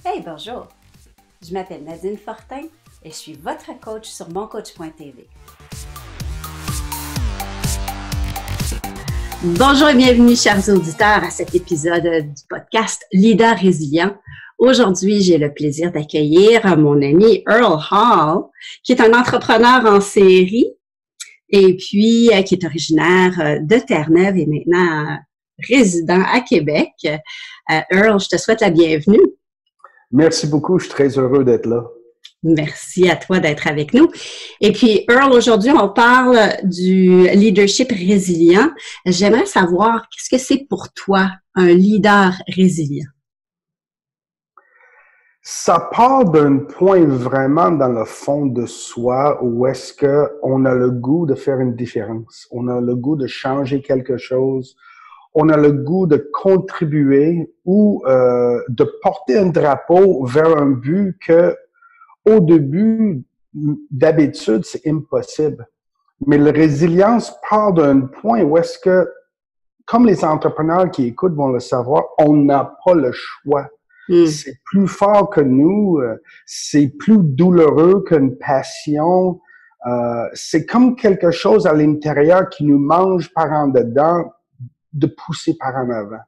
Hey, bonjour! Je m'appelle Nadine Fortin et je suis votre coach sur moncoach.tv. Bonjour et bienvenue, chers auditeurs, à cet épisode du podcast Leader Résilient. Aujourd'hui, j'ai le plaisir d'accueillir mon ami Earl Hall, qui est un entrepreneur en série et puis qui est originaire de Terre-Neuve et maintenant résident à Québec. Earl, je te souhaite la bienvenue. Merci beaucoup, je suis très heureux d'être là. Merci à toi d'être avec nous. Et puis, Earl, aujourd'hui, on parle du leadership résilient. J'aimerais savoir, qu'est-ce que c'est pour toi un leader résilient? Ça part d'un point vraiment dans le fond de soi où est-ce qu'on a le goût de faire une différence. On a le goût de changer quelque chose. On a le goût de contribuer ou de porter un drapeau vers un but que, au début, d'habitude, c'est impossible. Mais la résilience part d'un point où est-ce que, comme les entrepreneurs qui écoutent vont le savoir, on n'a pas le choix. C'est plus fort que nous, c'est plus douloureux qu'une passion. C'est comme quelque chose à l'intérieur qui nous mange par en dedans, de pousser par en avant.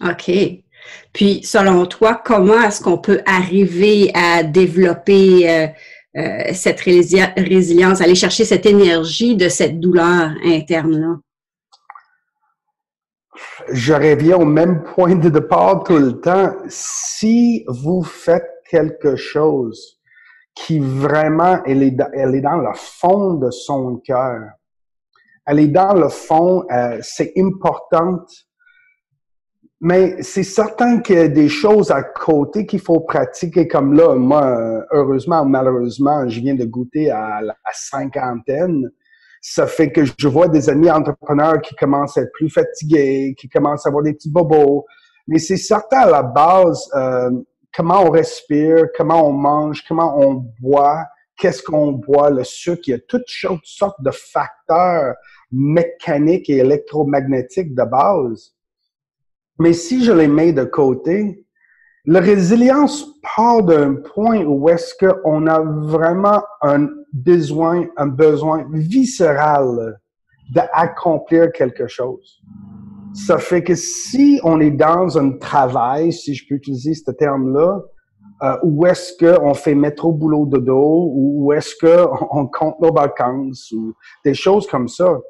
OK. Puis, selon toi, comment est-ce qu'on peut arriver à développer cette résilience, aller chercher cette énergie de cette douleur interne-là? Je reviens au même point de départ tout le temps. Si vous faites quelque chose qui vraiment, elle est dans le fond de son cœur, elle est dans le fond, c'est importante, mais c'est certain qu'il y a des choses à côté qu'il faut pratiquer comme là. Moi, heureusement ou malheureusement, je viens de goûter à la cinquantaine. Ça fait que je vois des amis entrepreneurs qui commencent à être plus fatigués, qui commencent à avoir des petits bobos. Mais c'est certain à la base, comment on respire, comment on mange, comment on boit, qu'est-ce qu'on boit, le sucre. Il y a toutes sortes de facteurs mécaniques et électromagnétiques de base. Mais si je les mets de côté, la résilience part d'un point où est-ce qu'on a vraiment un besoin viscéral d'accomplir quelque chose. Ça fait que si on est dans un travail, si je peux utiliser ce terme-là, où est-ce qu'on fait métro boulot dodo, ou où est-ce qu'on compte nos vacances, ou des choses comme ça,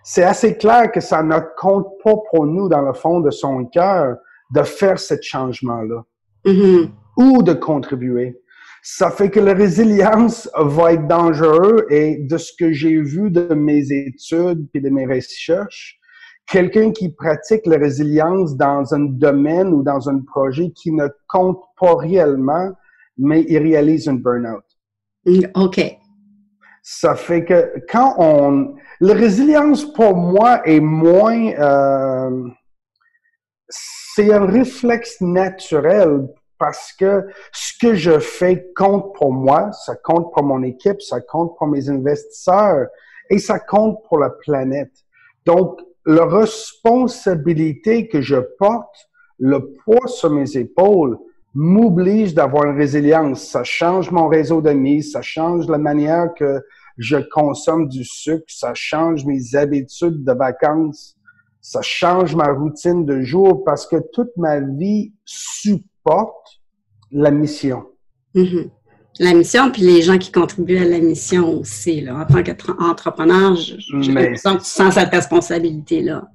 c'est assez clair que ça ne compte pas pour nous dans le fond de son cœur de faire ce changement-là. Ou de contribuer. Ça fait que la résilience va être dangereux et de ce que j'ai vu de mes études et de mes recherches, quelqu'un qui pratique la résilience dans un domaine ou dans un projet qui ne compte pas réellement, mais il réalise un burn-out. OK. Ça fait que la résilience pour moi est moins... c'est un réflexe naturel parce que ce que je fais compte pour moi, ça compte pour mon équipe, ça compte pour mes investisseurs et ça compte pour la planète. Donc, la responsabilité que je porte, le poids sur mes épaules, m'oblige d'avoir une résilience. Ça change mon réseau d'amis, ça change la manière que je consomme du sucre, ça change mes habitudes de vacances. Ça change ma routine de jour parce que toute ma vie supporte la mission. La mission, puis les gens qui contribuent à la mission aussi. Là. En tant qu'entrepreneur, j'ai l'impression que tu sens cette responsabilité-là.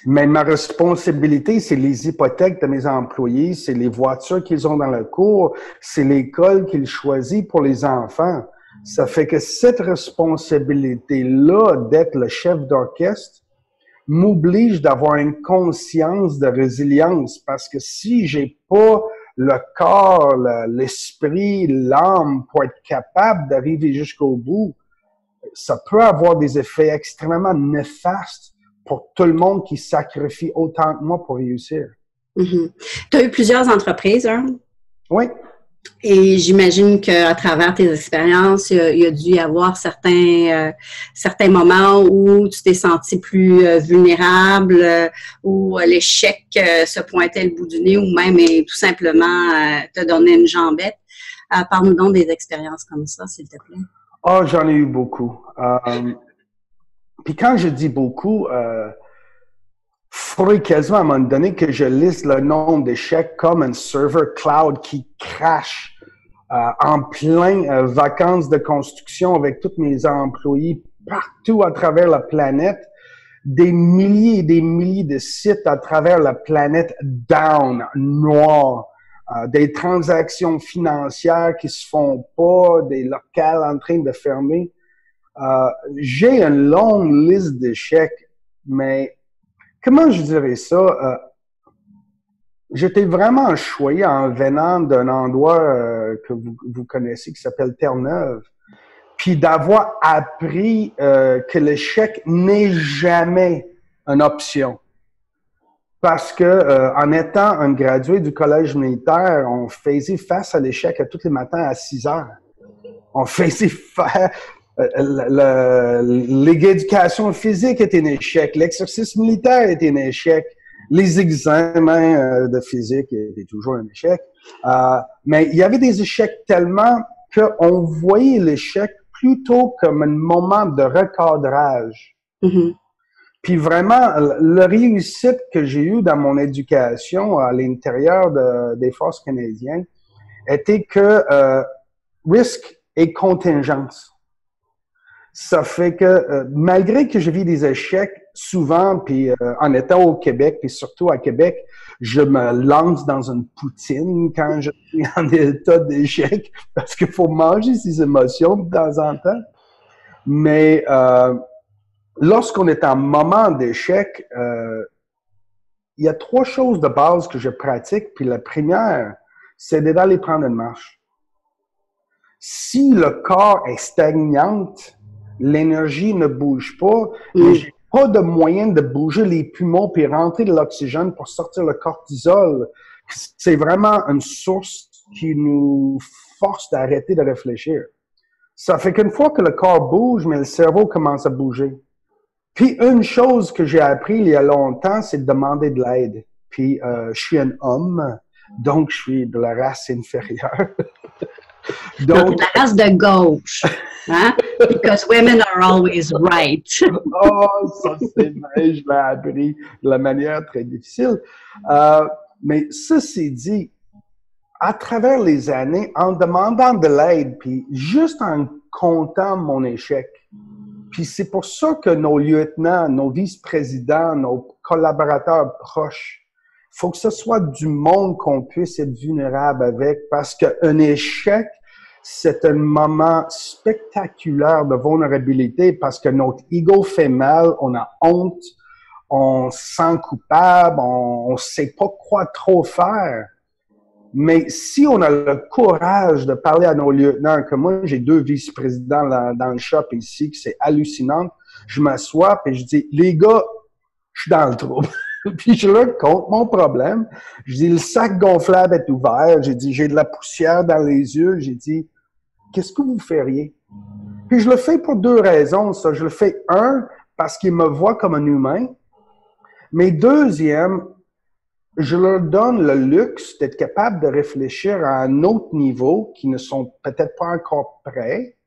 Mais ma responsabilité, c'est les hypothèques de mes employés, c'est les voitures qu'ils ont dans la cour, c'est l'école qu'ils choisissent pour les enfants. Ça fait que cette responsabilité-là d'être le chef d'orchestre m'oblige d'avoir une conscience de résilience parce que si j'ai pas le corps, l'esprit, l'âme pour être capable d'arriver jusqu'au bout, ça peut avoir des effets extrêmement néfastes pour tout le monde qui sacrifie autant que moi pour réussir. Tu as eu plusieurs entreprises, hein? Oui. Et j'imagine qu'à travers tes expériences, il y a dû y avoir certains moments où tu t'es senti plus vulnérable, où l'échec se pointait le bout du nez, ou même tout simplement te donner une jambette. Parle-nous donc des expériences comme ça, s'il te plaît. Oh, j'en ai eu beaucoup. Puis quand je dis beaucoup, faudrait quasiment à un moment donné que je liste le nombre d'échecs comme un serveur cloud qui crache en plein vacances de construction avec tous mes employés partout à travers la planète, des milliers et des milliers de sites à travers la planète down, noir, des transactions financières qui se font pas, des locales en train de fermer. J'ai une longue liste d'échecs, mais comment je dirais ça? J'étais vraiment choyé en venant d'un endroit que vous connaissez qui s'appelle Terre-Neuve, puis d'avoir appris que l'échec n'est jamais une option. Parce que en étant un gradué du collège militaire, on faisait face à l'échec tous les matins à 6 heures. On faisait faire l'éducation physique était un échec, l'exercice militaire était un échec, les examens de physique étaient toujours un échec. Mais il y avait des échecs tellement qu'on voyait l'échec plutôt comme un moment de recadrage. Mm-hmm. Puis vraiment, la réussite que j'ai eue dans mon éducation à l'intérieur des forces canadiennes était que risque et contingence. Ça fait que malgré que je vis des échecs souvent, puis en étant au Québec, puis surtout à Québec, je me lance dans une poutine quand je suis en état d'échec, parce qu'il faut manger ses émotions de temps en temps. Mais lorsqu'on est en moment d'échec, il y a 3 choses de base que je pratique, puis la première, c'est d'aller prendre une marche. Si le corps est stagnante, l'énergie ne bouge pas, mais j'ai pas de moyen de bouger les poumons puis rentrer de l'oxygène pour sortir le cortisol. C'est vraiment une source qui nous force d'arrêter de réfléchir. Ça fait qu'une fois que le corps bouge, mais le cerveau commence à bouger. Puis une chose que j'ai appris il y a longtemps, c'est de demander de l'aide. Puis je suis un homme, donc je suis de la race inférieure. Donc, la race de gauche, hein? Because women are always right. Oh, ça c'est vrai, je l'ai appris de la manière très difficile. Mais ceci dit, à travers les années, en demandant de l'aide, puis juste en comptant mon échec, puis c'est pour ça que nos lieutenants, nos vice-présidents, nos collaborateurs proches, il faut que ce soit du monde qu'on puisse être vulnérable avec, parce qu'un échec, c'est un moment spectaculaire de vulnérabilité parce que notre ego fait mal, on a honte, on se sent coupable, on sait pas quoi trop faire. Mais si on a le courage de parler à nos lieutenants, comme moi, j'ai 2 vice-présidents dans le shop ici, que c'est hallucinant, je m'assois et je dis, les gars, je suis dans le trouble. Puis je leur compte mon problème. Je dis, le sac gonflable est ouvert. J'ai dit, j'ai de la poussière dans les yeux. J'ai dit, qu'est-ce que vous feriez? Puis je le fais pour 2 raisons, ça. Je le fais, parce qu'ils me voient comme un humain. Mais deuxième, je leur donne le luxe d'être capable de réfléchir à un autre niveau qui ne sont peut-être pas encore prêts.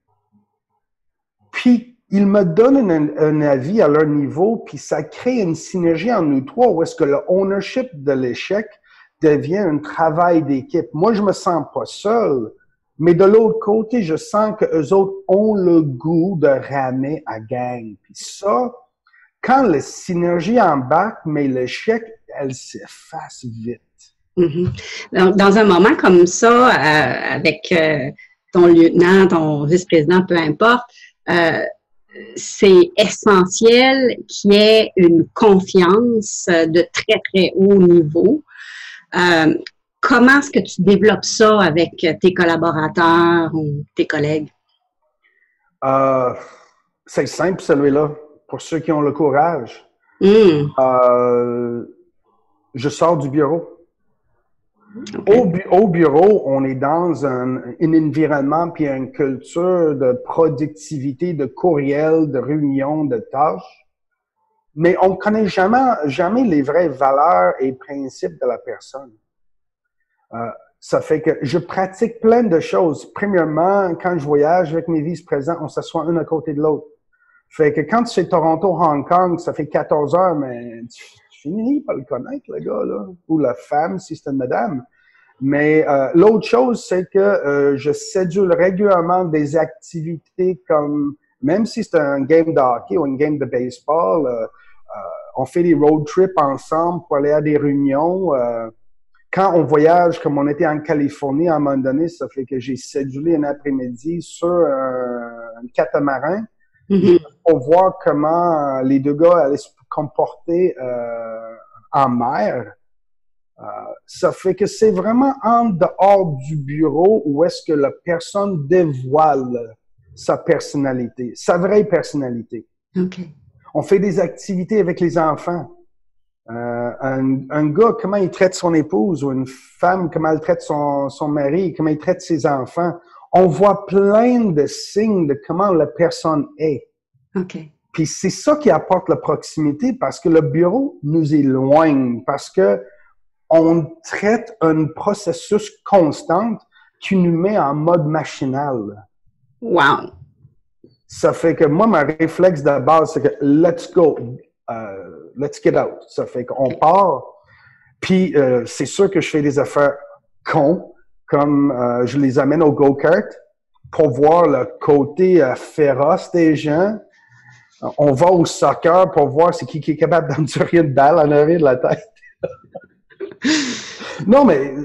Puis, ils me donnent un avis à leur niveau, puis ça crée une synergie en nous 3 où est-ce que le ownership de l'échec devient un travail d'équipe. Moi, je me sens pas seul, mais de l'autre côté, je sens que eux autres ont le goût de ramer à gang. Puis ça, quand la synergie embarque, mais l'échec, elle s'efface vite. Mm-hmm. Dans un moment comme ça, avec ton lieutenant, ton vice-président, peu importe, c'est essentiel qu'il y ait une confiance de très, très haut niveau. Comment est-ce que tu développes ça avec tes collaborateurs ou tes collègues? C'est simple, celui-là, pour ceux qui ont le courage. Je sors du bureau. Okay. Au bureau, on est dans un environnement puis une culture de productivité, de courriel, de réunion, de tâches, mais on ne connaît jamais les vraies valeurs et principes de la personne. Ça fait que je pratique plein de choses. Premièrement, quand je voyage avec mes vice-présidents, on s'assoit un à côté de l'autre. Fait que quand tu fais Toronto-Hong Kong, ça fait 14 heures, mais tu finis par le connaître, le gars, là. Ou la femme, si c'est une madame. Mais l'autre chose, c'est que je sédule régulièrement des activités comme, même si c'est un game de hockey ou une game de baseball, on fait des road trips ensemble pour aller à des réunions. Quand on voyage, comme on était en Californie à un moment donné, ça fait que j'ai cédulé un après-midi sur un catamaran pour voir comment les deux gars allaient se comporter en mer. Ça fait que c'est vraiment en dehors du bureau où est-ce que la personne dévoile sa personnalité, sa vraie personnalité. Okay. On fait des activités avec les enfants. Un gars, comment il traite son épouse, ou une femme, comment elle traite son mari, comment il traite ses enfants. On voit plein de signes de comment la personne est. Okay. Puis c'est ça qui apporte la proximité, parce que le bureau nous éloigne, parce que on traite un processus constant qui nous met en mode machinal. Wow. Ça fait que moi, ma réflexe de base, c'est que let's go, let's get out. Ça fait qu'on part, puis c'est sûr que je fais des affaires cons, comme je les amène au go-kart pour voir le côté féroce des gens. On va au soccer pour voir c'est qui est capable d'endurer une balle en arrière de la tête. Non, mais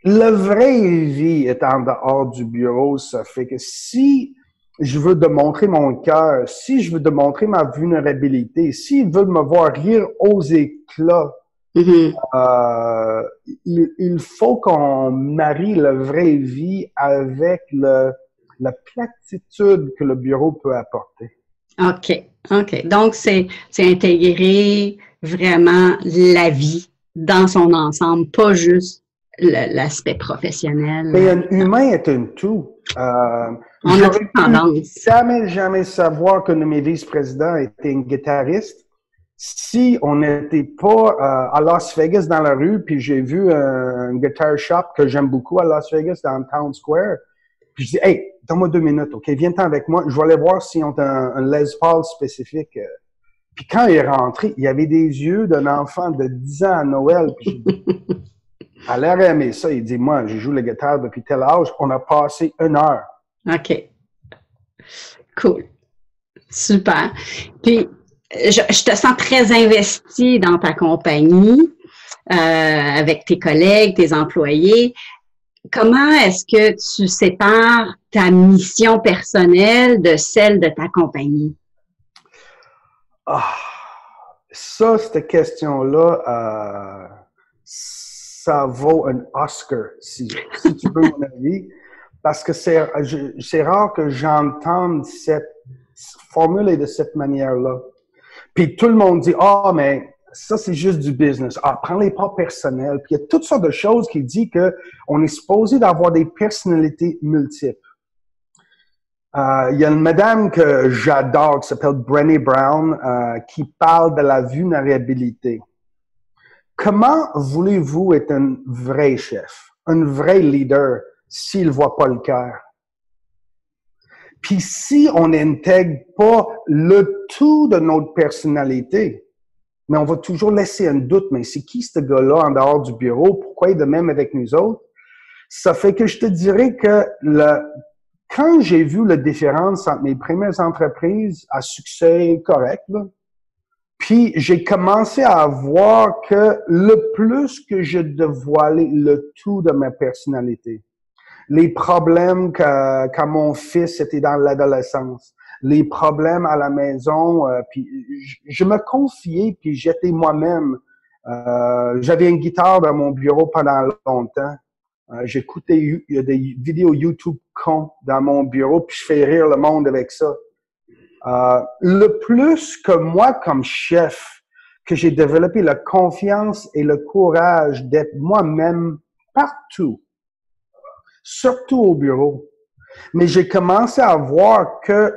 la vraie vie est en dehors du bureau. Ça fait que si je veux démontrer mon cœur, si je veux démontrer ma vulnérabilité, s'ils veulent me voir rire aux éclats, il faut qu'on marie la vraie vie avec la platitude que le bureau peut apporter. OK. OK. Donc, c'est intégrer vraiment la vie dans son ensemble, pas juste l'aspect professionnel. Mais un humain est un tout. On a toute tendance. Jamais savoir qu'un de mes vice-présidents était un guitariste. Si on n'était pas à Las Vegas dans la rue, puis j'ai vu un guitar shop que j'aime beaucoup à Las Vegas, dans Town Square, puis je dis, hey, donne-moi 2 minutes, OK, viens-t'en avec moi, je vais aller voir s'ils ont un Les Paul spécifique. Puis quand il est rentré, il avait des yeux d'un enfant de 10 ans à Noël. Puis j'ai dit, elle a l'air aimé ça. Il dit, moi, je joue la guitare depuis tel âge. On a passé 1 heure. OK. Cool. Super. Puis, je te sens très investi dans ta compagnie, avec tes collègues, tes employés. Comment est-ce que tu sépares ta mission personnelle de celle de ta compagnie? Ça, cette question-là, ça vaut un Oscar, si tu veux mon avis, parce que c'est rare que j'entende cette formule de cette manière-là. Puis tout le monde dit, mais ça, c'est juste du business. Prends-les pas personnels. Puis il y a toutes sortes de choses qui disent qu'on est supposé d'avoir des personnalités multiples. Il y a une madame que j'adore qui s'appelle Brené Brown qui parle de la vulnérabilité. Comment voulez-vous être un vrai chef, un vrai leader, s'il ne voit pas le cœur? Puis si on n'intègre pas le tout de notre personnalité, mais on va toujours laisser un doute, mais c'est qui ce gars-là en dehors du bureau? Pourquoi il est de même avec nous autres? Ça fait que je te dirais que quand j'ai vu la différence entre mes premières entreprises à succès correct, là, puis j'ai commencé à voir que le plus que je dévoilais le tout de ma personnalité, les problèmes quand mon fils était dans l'adolescence, les problèmes à la maison, puis je me confiais, puis j'étais moi-même. J'avais une guitare dans mon bureau pendant longtemps. J'écoutais des vidéos YouTube cons dans mon bureau, puis je fais rire le monde avec ça. Le plus que moi, comme chef, que j'ai développé la confiance et le courage d'être moi-même partout, surtout au bureau. Mais j'ai commencé à voir que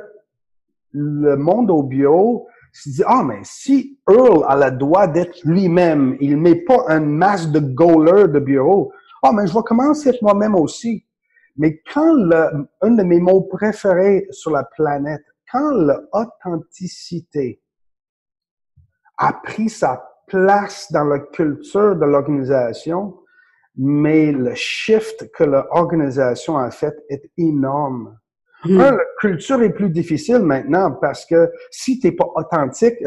le monde au bureau se dit, ah, mais si Earl a le droit d'être lui-même, il met pas un masque de goaler de bureau, ah, mais je vais commencer à être moi-même aussi. Mais quand un de mes mots préférés sur la planète, quand l'authenticité a pris sa place dans la culture de l'organisation, mais le shift que l'organisation a fait est énorme. La culture est plus difficile maintenant parce que si t'es pas authentique,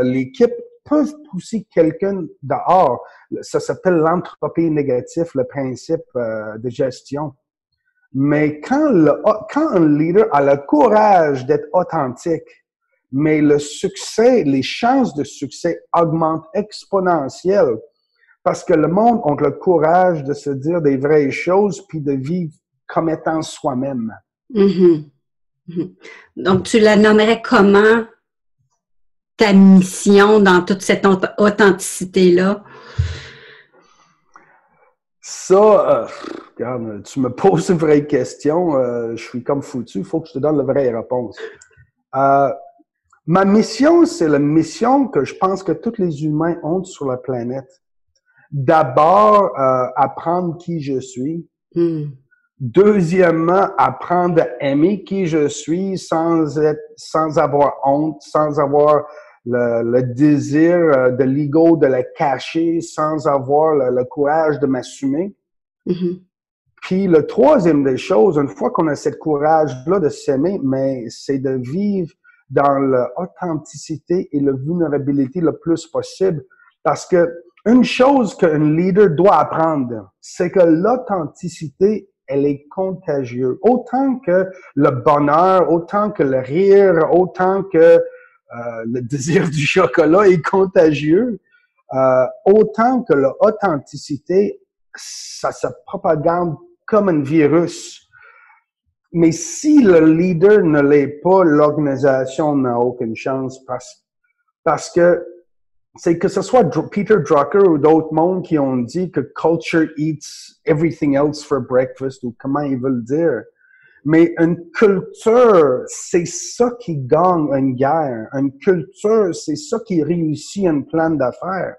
l'équipe peut pousser quelqu'un dehors. Ça s'appelle l'entropie négative, le principe de gestion. Mais quand un leader a le courage d'être authentique, mais le succès, les chances de succès augmentent exponentiellement parce que le monde a le courage de se dire des vraies choses puis de vivre comme étant soi-même. Mm-hmm. Mm-hmm. Donc, tu la nommerais comment ta mission dans toute cette authenticité-là? Ça, regarde, tu me poses une vraie question, je suis comme foutu, il faut que je te donne la vraie réponse. Ma mission, c'est la mission que je pense que tous les humains ont sur la planète. D'abord, apprendre qui je suis. Deuxièmement, apprendre à aimer qui je suis sans avoir honte, sans avoir le désir de l'ego de le cacher, sans avoir le courage de m'assumer. Puis le troisième des choses, une fois qu'on a ce courage-là de s'aimer, mais c'est de vivre dans l'authenticité et la vulnérabilité le plus possible. Parce que une chose qu'un leader doit apprendre, c'est que l'authenticité, elle est contagieuse. Autant que le bonheur, autant que le rire, autant que le désir du chocolat est contagieux, autant que l'authenticité, ça se propage comme un virus. Mais si le leader ne l'est pas, l'organisation n'a aucune chance parce que c'est que ce soit Peter Drucker ou d'autres mondes qui ont dit que culture eats everything else for breakfast ou comment ils veulent dire. Mais une culture, c'est ça qui gagne une guerre. Une culture, c'est ça qui réussit un plan d'affaires.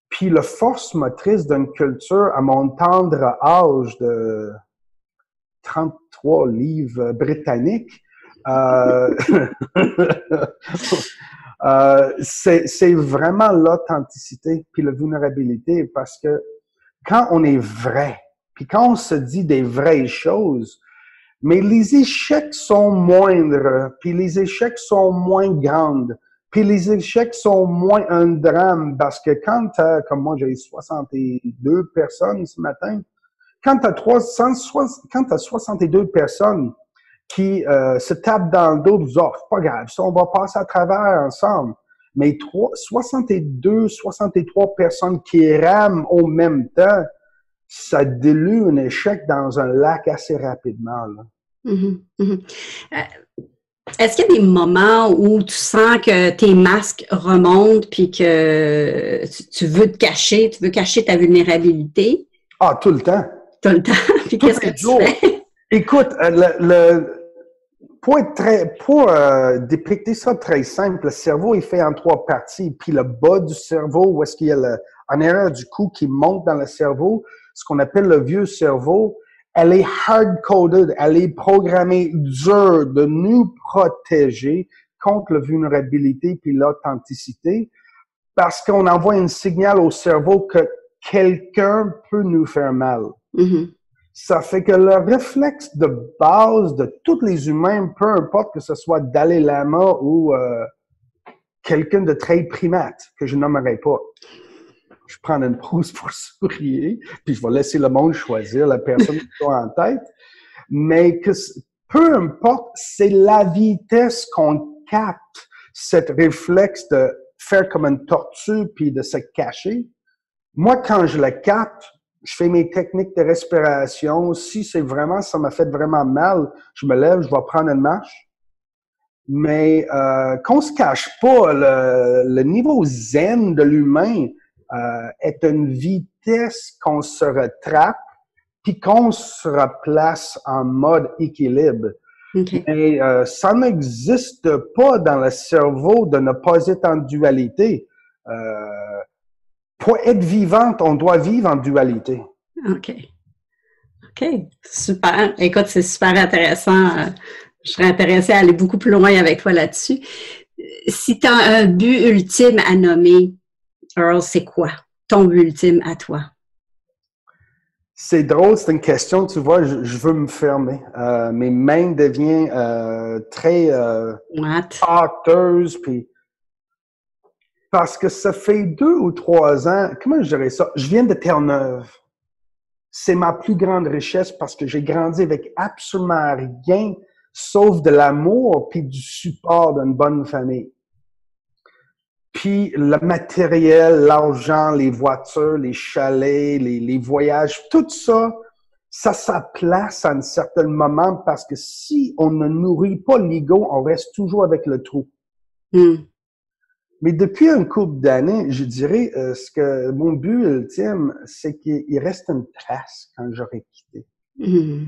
Puis la force motrice d'une culture à mon tendre âge de 33 livres britanniques, c'est vraiment l'authenticité puis la vulnérabilité parce que quand on est vrai, puis quand on se dit des vraies choses, mais les échecs sont moindres, puis les échecs sont moins grands, puis les échecs sont moins un drame parce que quand comme moi j'ai 62 personnes ce matin, quand t'as 62 personnes qui se tapent dans le dos, disent, oh, c'est pas grave, ça, on va passer à travers ensemble. Mais 63 personnes qui rament au même temps, ça dilue un échec dans un lac assez rapidement, là. Est-ce qu'il y a des moments où tu sens que tes masques remontent puis que tu veux te cacher, tu veux cacher ta vulnérabilité? Ah, tout le temps. Tout le temps. Puis qu'est-ce que tu fais? Écoute, pour dépicter ça très simple, le cerveau est fait en 3 parties. Puis le bas du cerveau, où est-ce qu'il y a en arrière du cou qui monte dans le cerveau, ce qu'on appelle le vieux cerveau, elle est hard-coded, elle est programmée dur de nous protéger contre la vulnérabilité puis l'authenticité parce qu'on envoie un signal au cerveau que quelqu'un peut nous faire mal. Ça fait que le réflexe de base de tous les humains, peu importe que ce soit Dalai Lama ou quelqu'un de très primate, que je nommerai pas. Je prends une pause pour sourire, puis je vais laisser le monde choisir la personne qui est en tête. Mais que peu importe, c'est la vitesse qu'on capte cette réflexe de faire comme une tortue puis de se cacher. Moi, quand je le capte, je fais mes techniques de respiration. Si c'est vraiment, ça m'a fait vraiment mal, je me lève, je vais prendre une marche. Mais qu'on se cache pas, le niveau zen de l'humain est une vitesse qu'on se rattrape puis qu'on se replace en mode équilibre. Okay. Mais ça n'existe pas dans le cerveau de ne pas être en dualité. Pour être vivante, on doit vivre en dualité. OK. OK. Super. Écoute, c'est super intéressant. Je serais intéressée à aller beaucoup plus loin avec toi là-dessus. Si tu as un but ultime à nommer, Earl, c'est quoi? Ton but ultime à toi? C'est drôle, c'est une question, tu vois, je veux me fermer. Mes mains deviennent très pâteuses, puis parce que ça fait 2 ou 3 ans, comment je dirais ça? Je viens de Terre-Neuve. C'est ma plus grande richesse parce que j'ai grandi avec absolument rien, sauf de l'amour puis du support d'une bonne famille. Puis le matériel, l'argent, les voitures, les chalets, les voyages, tout ça, ça a sa place à un certain moment parce que si on ne nourrit pas l'ego, on reste toujours avec le trou. Mm. Mais depuis un couple d'années, je dirais, ce que mon but ultime, c'est qu'il reste une trace quand j'aurai quitté. Mm.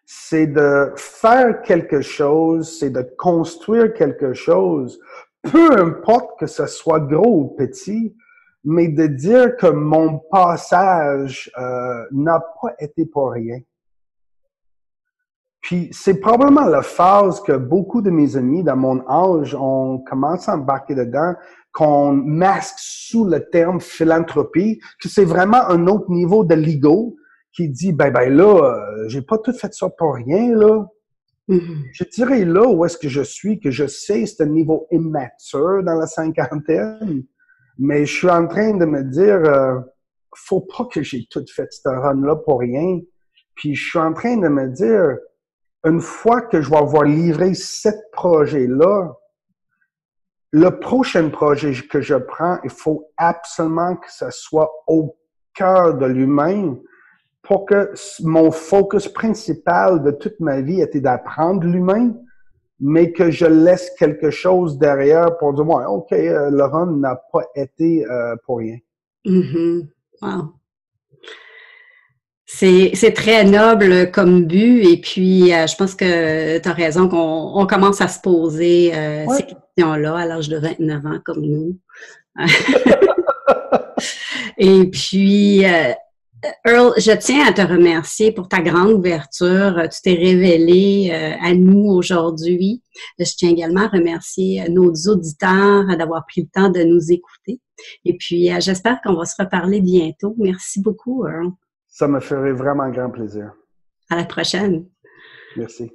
C'est de faire quelque chose, c'est de construire quelque chose, peu importe que ce soit gros ou petit, mais de dire que mon passage n'a pas été pour rien. Puis c'est probablement la phase que beaucoup de mes amis dans mon âge ont commencé à embarquer dedans, qu'on masque sous le terme philanthropie, que c'est vraiment un autre niveau de l'ego qui dit ben là, j'ai pas tout fait ça pour rien là. Mm. Je dirais là où est-ce que je suis, que je sais c'est un niveau immature dans la cinquantaine, mais je suis en train de me dire faut pas que j'ai tout fait ce run-là pour rien. Puis je suis en train de me dire une fois que je vais avoir livré 7 projets-là, le prochain projet que je prends, il faut absolument que ça soit au cœur de l'humain pour que mon focus principal de toute ma vie était d'apprendre l'humain, mais que je laisse quelque chose derrière pour dire, ouais, OK, le run n'a pas été pour rien. Mm-hmm. Wow. C'est très noble comme but et puis je pense que tu as raison qu'on commence à se poser Ouais. ces questions-là à l'âge de 29 ans comme nous. Et puis, Earl, je tiens à te remercier pour ta grande ouverture. Tu t'es révélé à nous aujourd'hui. Je tiens également à remercier nos auditeurs d'avoir pris le temps de nous écouter. Et puis, j'espère qu'on va se reparler bientôt. Merci beaucoup, Earl. Ça me ferait vraiment grand plaisir. À la prochaine. Merci.